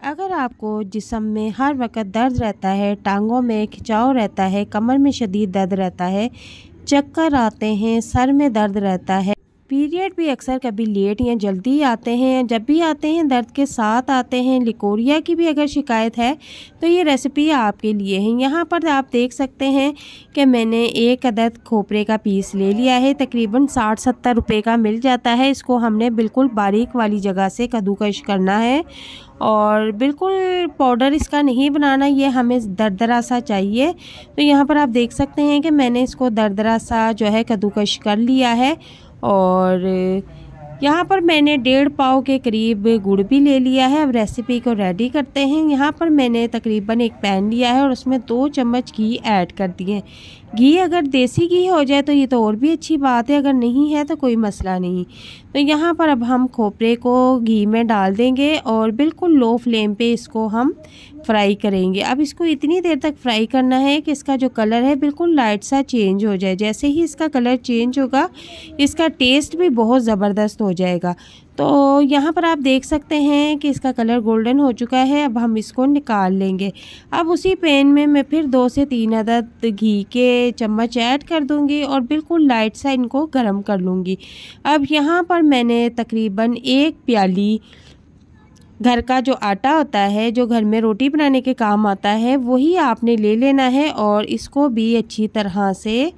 अगर आपको जिस्म में हर वक्त दर्द रहता है, टांगों में खिंचाव रहता है, कमर में शदीद दर्द रहता है, चक्कर आते हैं, सर में दर्द रहता है, पीरियड भी अक्सर कभी लेट या जल्दी आते हैं, जब भी आते हैं दर्द के साथ आते हैं, लिकोरिया की भी अगर शिकायत है तो ये रेसिपी आपके लिए है। यहाँ पर आप देख सकते हैं कि मैंने एक अदद खोपरे का पीस ले लिया है, तकरीबन 60-70 रुपये का मिल जाता है। इसको हमने बिल्कुल बारीक वाली जगह से कद्दूकश करना है और बिल्कुल पाउडर इसका नहीं बनाना, ये हमें दरदरा सा चाहिए। तो यहाँ पर आप देख सकते हैं कि मैंने इसको दरदरा सा जो है कद्दूकश कर लिया है। और यहाँ पर मैंने 1.5 पाव के करीब गुड़ भी ले लिया है। अब रेसिपी को रेडी करते हैं। यहाँ पर मैंने तकरीबन एक पैन लिया है और उसमें 2 चम्मच घी ऐड कर दिए। घी अगर देसी घी हो जाए तो ये तो और भी अच्छी बात है, अगर नहीं है तो कोई मसला नहीं। तो यहाँ पर अब हम खोपरे को घी में डाल देंगे और बिल्कुल लो फ्लेम पे इसको हम फ्राई करेंगे। अब इसको इतनी देर तक फ्राई करना है कि इसका जो कलर है बिल्कुल लाइट सा चेंज हो जाए। जैसे ही इसका कलर चेंज होगा इसका टेस्ट भी बहुत ज़बरदस्त हो जाएगा। तो यहाँ पर आप देख सकते हैं कि इसका कलर गोल्डन हो चुका है। अब हम इसको निकाल लेंगे। अब उसी पैन में मैं फिर 2 से 3 अदद घी के चम्मच ऐड कर दूंगी और बिल्कुल लाइट सा इनको गर्म कर लूँगी। अब यहाँ पर मैंने तकरीबन 1 प्याली घर का जो आटा होता है, जो घर में रोटी बनाने के काम आता है, वही आपने ले लेना है और इसको भी अच्छी तरह से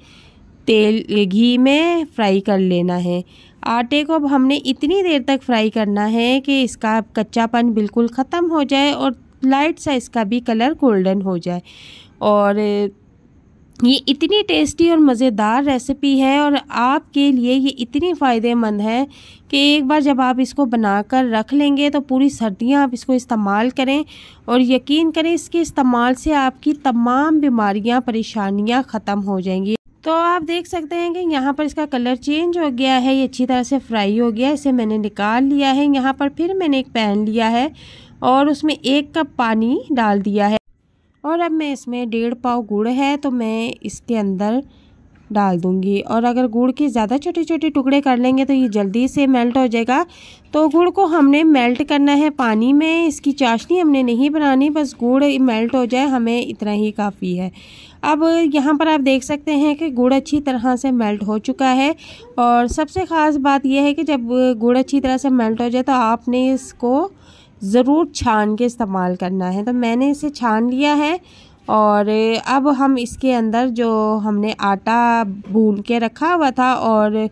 घी में फ्राई कर लेना है। आटे को अब हमने इतनी देर तक फ्राई करना है कि इसका कच्चापन बिल्कुल ख़त्म हो जाए और लाइट सा इसका भी कलर गोल्डन हो जाए। और ये इतनी टेस्टी और मज़ेदार रेसिपी है और आपके लिए ये इतनी फ़ायदेमंद है कि एक बार जब आप इसको बनाकर रख लेंगे तो पूरी सर्दियां आप इसको इस्तेमाल करें और यकीन करें इसके इस्तेमाल से आपकी तमाम बीमारियां, परेशानियां ख़त्म हो जाएंगी। तो आप देख सकते हैं कि यहाँ पर इसका कलर चेंज हो गया है, ये अच्छी तरह से फ्राई हो गया है। इसे मैंने निकाल लिया है। यहाँ पर फिर मैंने एक पैन लिया है और उसमें 1 कप पानी डाल दिया है और अब मैं इसमें 1.5 पाव गुड़ है तो मैं इसके अंदर डाल दूंगी। और अगर गुड़ के ज़्यादा छोटे छोटे टुकड़े कर लेंगे तो ये जल्दी से मेल्ट हो जाएगा। तो गुड़ को हमने मेल्ट करना है पानी में, इसकी चाशनी हमने नहीं बनानी, बस गुड़ मेल्ट हो जाए हमें इतना ही काफ़ी है। अब यहाँ पर आप देख सकते हैं कि गुड़ अच्छी तरह से मेल्ट हो चुका है। और सबसे ख़ास बात यह है कि जब गुड़ अच्छी तरह से मेल्ट हो जाए तो आपने इसको ज़रूर छान के इस्तेमाल करना है। तो मैंने इसे छान लिया है और अब हम इसके अंदर जो हमने आटा भून के रखा हुआ था और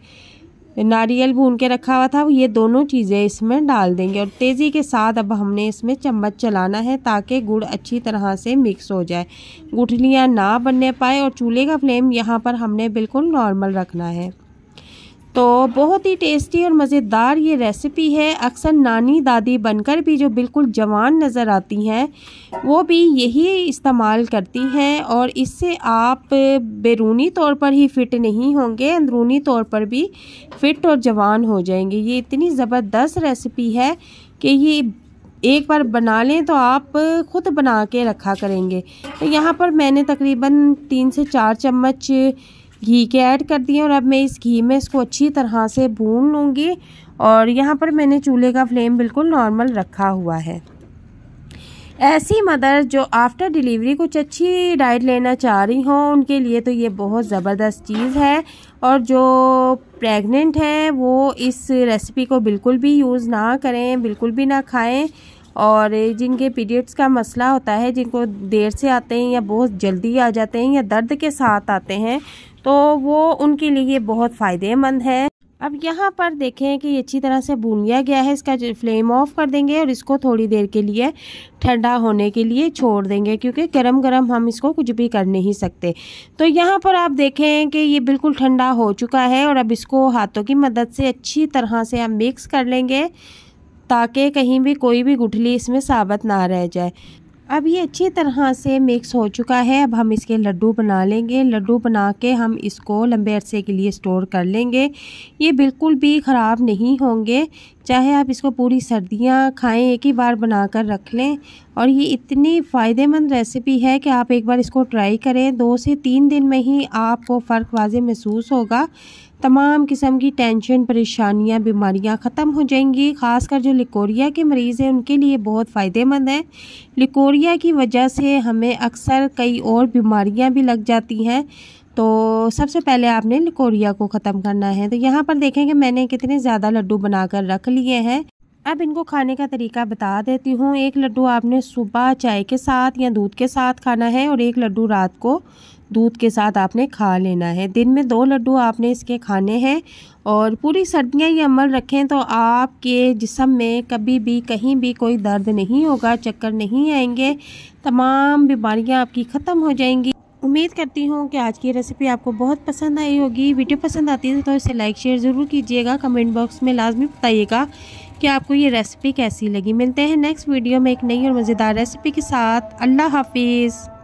नारियल भून के रखा हुआ था, ये दोनों चीज़ें इसमें डाल देंगे और तेज़ी के साथ अब हमने इसमें चम्मच चलाना है ताकि गुड़ अच्छी तरह से मिक्स हो जाए, गुठलियाँ ना बनने पाए। और चूल्हे का फ्लेम यहाँ पर हमने बिल्कुल नॉर्मल रखना है। तो बहुत ही टेस्टी और मज़ेदार ये रेसिपी है। अक्सर नानी दादी बनकर भी जो बिल्कुल जवान नज़र आती हैं वो भी यही इस्तेमाल करती हैं और इससे आप बैरूनी तौर पर ही फ़िट नहीं होंगे, अंदरूनी तौर पर भी फ़िट और जवान हो जाएंगे। ये इतनी ज़बरदस्त रेसिपी है कि ये एक बार बना लें तो आप ख़ुद बना के रखा करेंगे। तो यहाँ पर मैंने तकरीबन 3 से 4 चम्मच घी के ऐड कर दिए और अब मैं इस घी में इसको अच्छी तरह से भून लूँगी। और यहाँ पर मैंने चूल्हे का फ्लेम बिल्कुल नॉर्मल रखा हुआ है। ऐसी मदर जो आफ्टर डिलीवरी कुछ अच्छी डाइट लेना चाह रही हों उनके लिए तो ये बहुत ज़बरदस्त चीज़ है। और जो प्रेग्नेंट हैं वो इस रेसिपी को बिल्कुल भी यूज़ ना करें, बिल्कुल भी ना खाएं। और जिनके पीरियड्स का मसला होता है, जिनको देर से आते हैं या बहुत जल्दी आ जाते हैं या दर्द के साथ आते हैं, तो वो उनके लिए बहुत फ़ायदेमंद है। अब यहाँ पर देखें कि ये अच्छी तरह से भून लिया गया है। इसका फ्लेम ऑफ कर देंगे और इसको थोड़ी देर के लिए ठंडा होने के लिए छोड़ देंगे क्योंकि गरम गरम हम इसको कुछ भी कर नहीं सकते। तो यहाँ पर आप देखें कि ये बिल्कुल ठंडा हो चुका है और अब इसको हाथों की मदद से अच्छी तरह से हम मिक्स कर लेंगे ताकि कहीं भी कोई भी गुठली इसमें साबित ना रह जाए। अब ये अच्छी तरह से मिक्स हो चुका है। अब हम इसके लड्डू बना लेंगे। लड्डू बना के हम इसको लंबे अरसे के लिए स्टोर कर लेंगे। ये बिल्कुल भी ख़राब नहीं होंगे चाहे आप इसको पूरी सर्दियां खाएं, एक ही बार बनाकर रख लें। और ये इतनी फ़ायदेमंद रेसिपी है कि आप एक बार इसको ट्राई करें, 2 से 3 दिन में ही आपको फ़र्क वाज़े महसूस होगा। तमाम किस्म की टेंशन, परेशानियां, बीमारियां ख़त्म हो जाएंगी। ख़ासकर जो लिकोरिया के मरीज़ हैं उनके लिए बहुत फ़ायदेमंद है। लिकोरिया की वजह से हमें अक्सर कई और बीमारियां भी लग जाती हैं, तो सबसे पहले आपने लिकोरिया को ख़त्म करना है। तो यहाँ पर देखें कि मैंने कितने ज़्यादा लड्डू बनाकर रख लिए हैं। अब इनको खाने का तरीका बता देती हूँ। एक लड्डू आपने सुबह चाय के साथ या दूध के साथ खाना है और एक लड्डू रात को दूध के साथ आपने खा लेना है। दिन में 2 लड्डू आपने इसके खाने हैं और पूरी सर्दियाँ ये अमल रखें तो आपके जिस्म में कभी भी कहीं भी कोई दर्द नहीं होगा, चक्कर नहीं आएंगे, तमाम बीमारियाँ आपकी ख़त्म हो जाएंगी। उम्मीद करती हूँ कि आज की रेसिपी आपको बहुत पसंद आई होगी। वीडियो पसंद आती है तो इसे लाइक शेयर ज़रूर कीजिएगा। कमेंट बॉक्स में लाजमी बताइएगा कि आपको ये रेसिपी कैसी लगी। मिलते हैं नेक्स्ट वीडियो में एक नई और मज़ेदार रेसिपी के साथ। अल्लाह हाफिज़।